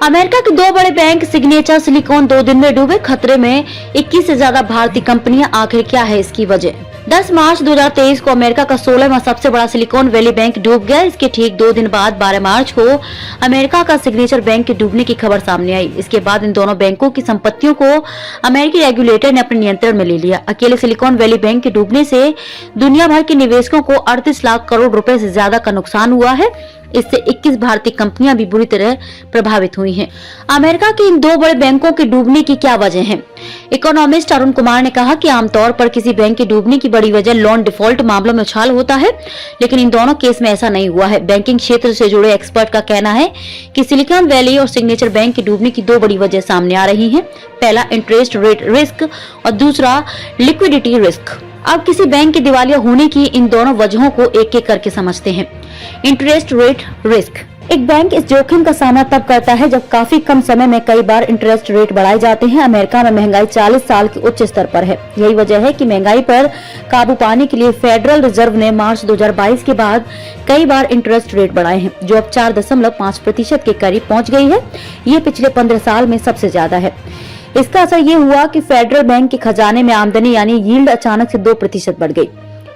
America के दो बड़े बैंक सिग्नेचर सिलिकॉन 2 दिन में डूबे, खतरे में 21 से ज्यादा भारतीय कंपनियां। आखिर क्या है इसकी वजह? 10 मार्च 2023 को अमेरिका का 16वां सबसे बड़ा सिलिकॉन वैली बैंक डूब गया। इसके ठीक 2 दिन बाद 12 मार्च को अमेरिका का सिग्नेचर बैंक के डूबने की खबर सामने आई। इसके बाद इन दोनों बैंकों की संपत्तियों को अमेरिकी रेगुलेटर ने अपने नियंत्रण में ले लिया। अकेले सिलिकॉन वैली बैंक के डूबने से दुनिया भर के निवेशकों को 38 लाख करोड़ रुपए से ज्यादा का नुकसान हुआ है। इससे 21 भारतीय कंपनियां भी बुरी तरह प्रभावित हुई हैं। अमेरिका के इन दो बड़े बैंकों के डूबने की क्या वजह है? इकोनॉमिस्ट अरुण कुमार ने कहा कि आमतौर पर किसी बैंक के डूबने की बड़ी वजह लोन डिफॉल्ट मामलों में उछाल होता है, लेकिन इन दोनों केस में ऐसा नहीं हुआ है। बैंकिंग क्षेत्र से जुड़े एक्सपर्ट का कहना है कि सिलिकॉन वैली और सिग्नेचर बैंक के डूबने की दो बड़ी वजह सामने आ रही है। पहला इंटरेस्ट रेट रिस्क और दूसरा लिक्विडिटी रिस्क। अब किसी बैंक के दिवालिया होने की इन दोनों वजहों को एक एक करके समझते हैं। Interest rate risk. एक बैंक इस जोखिम का सामना तब करता है जब काफी कम समय में कई बार इंटरेस्ट रेट बढ़ाए जाते हैं। अमेरिका में महंगाई 40 साल के उच्च स्तर पर है। यही वजह है कि महंगाई पर काबू पाने के लिए फेडरल रिजर्व ने मार्च 2022 के बाद कई बार इंटरेस्ट रेट बढ़ाए हैं, जो अब 4.5% के करीब पहुंच गई है। ये पिछले 15 साल में सबसे ज्यादा है। इसका असर ये हुआ कि फेडरल बैंक के खजाने में आमदनी यानी यील्ड अचानक से 2% बढ़ गई।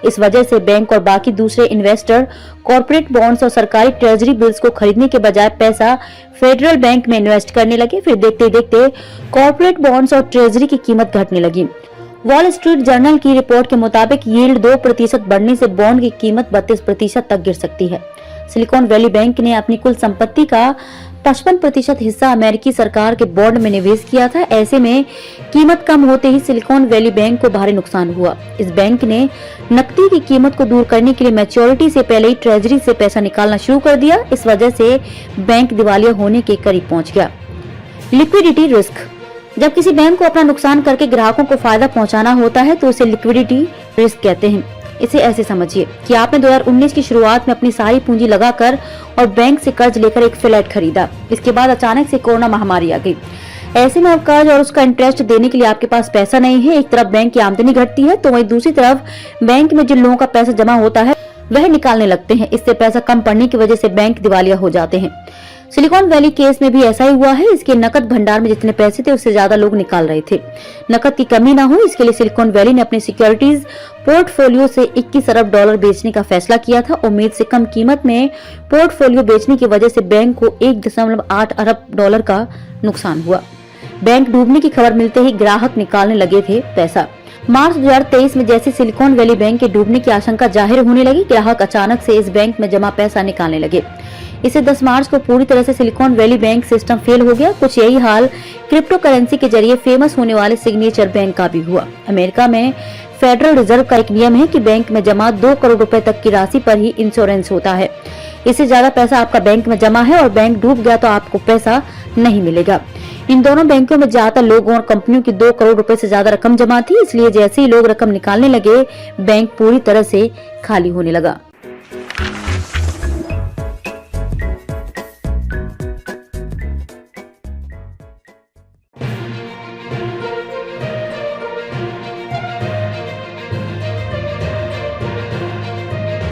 इस वजह से बैंक और बाकी दूसरे इन्वेस्टर कॉर्पोरेट बॉन्ड्स और सरकारी ट्रेजरी बिल्स को खरीदने के बजाय पैसा फेडरल बैंक में इन्वेस्ट करने लगे। फिर देखते देखते कॉर्पोरेट बॉन्ड्स और ट्रेजरी की कीमत घटने लगी। वॉल स्ट्रीट जर्नल की रिपोर्ट के मुताबिक यील्ड 2% बढ़ने से बॉन्ड की कीमत 32% तक गिर सकती है। सिलिकॉन वैली बैंक ने अपनी कुल संपत्ति का 55% हिस्सा अमेरिकी सरकार के बॉन्ड में निवेश किया था। ऐसे में कीमत कम होते ही सिलिकॉन वैली बैंक को भारी नुकसान हुआ। इस बैंक ने नकदी की कीमत को दूर करने के लिए मैच्योरिटी से पहले ही ट्रेजरी से पैसा निकालना शुरू कर दिया। इस वजह से बैंक दिवालिया होने के करीब पहुंच गया। Liquidity risk. जब किसी बैंक को अपना नुकसान करके ग्राहकों को फायदा पहुंचाना होता है तो उसे लिक्विडिटी रिस्क कहते हैं। इसे ऐसे समझिए कि आपने 2019 की शुरुआत में अपनी सारी पूंजी लगाकर और बैंक से कर्ज लेकर एक फ्लैट खरीदा। इसके बाद अचानक से कोरोना महामारी आ गई। ऐसे में अब कर्ज और उसका इंटरेस्ट देने के लिए आपके पास पैसा नहीं है। एक तरफ बैंक की आमदनी घटती है तो वहीं दूसरी तरफ बैंक में जिन लोगों का पैसा जमा होता है वह निकालने लगते हैं। इससे पैसा कम पड़ने की वजह से बैंक दिवालिया हो जाते हैं। सिलिकॉन वैली केस में भी ऐसा ही हुआ है। इसके नकद भंडार में जितने पैसे थे उससे ज्यादा लोग निकाल रहे थे। नकद की कमी न हो इसके लिए सिलिकॉन वैली ने अपने सिक्योरिटीज पोर्टफोलियो से 21 अरब डॉलर बेचने का फैसला किया था। उम्मीद से कम कीमत में पोर्टफोलियो बेचने की वजह से बैंक को 1.8 अरब डॉलर का नुकसान हुआ। बैंक डूबने की खबर मिलते ही ग्राहक निकालने लगे थे पैसा। मार्च 2023 में जैसे सिलिकॉन वैली बैंक के डूबने की आशंका जाहिर होने लगी, ग्राहक अचानक से इस बैंक में जमा पैसा निकालने लगे। इसे 10 मार्च को पूरी तरह से silicon valley bank system fail हो गया। कुछ यही हाल क्रिप्टो करेंसी के जरिए फेमस होने वाले सिग्नेचर बैंक का भी हुआ। अमेरिका में फेडरल रिजर्व का एक नियम है कि बैंक में जमा 2 करोड़ रुपए तक की राशि पर ही इंश्योरेंस होता है। इससे ज्यादा पैसा आपका बैंक में जमा है और बैंक डूब गया तो आपको पैसा नहीं मिलेगा। इन दोनों बैंकों में ज्यादातर लोगों और कंपनियों की 2 करोड़ रुपए से ज्यादा रकम जमा थी। इसलिए जैसे ही लोग रकम निकालने लगे बैंक पूरी तरह से खाली होने लगा।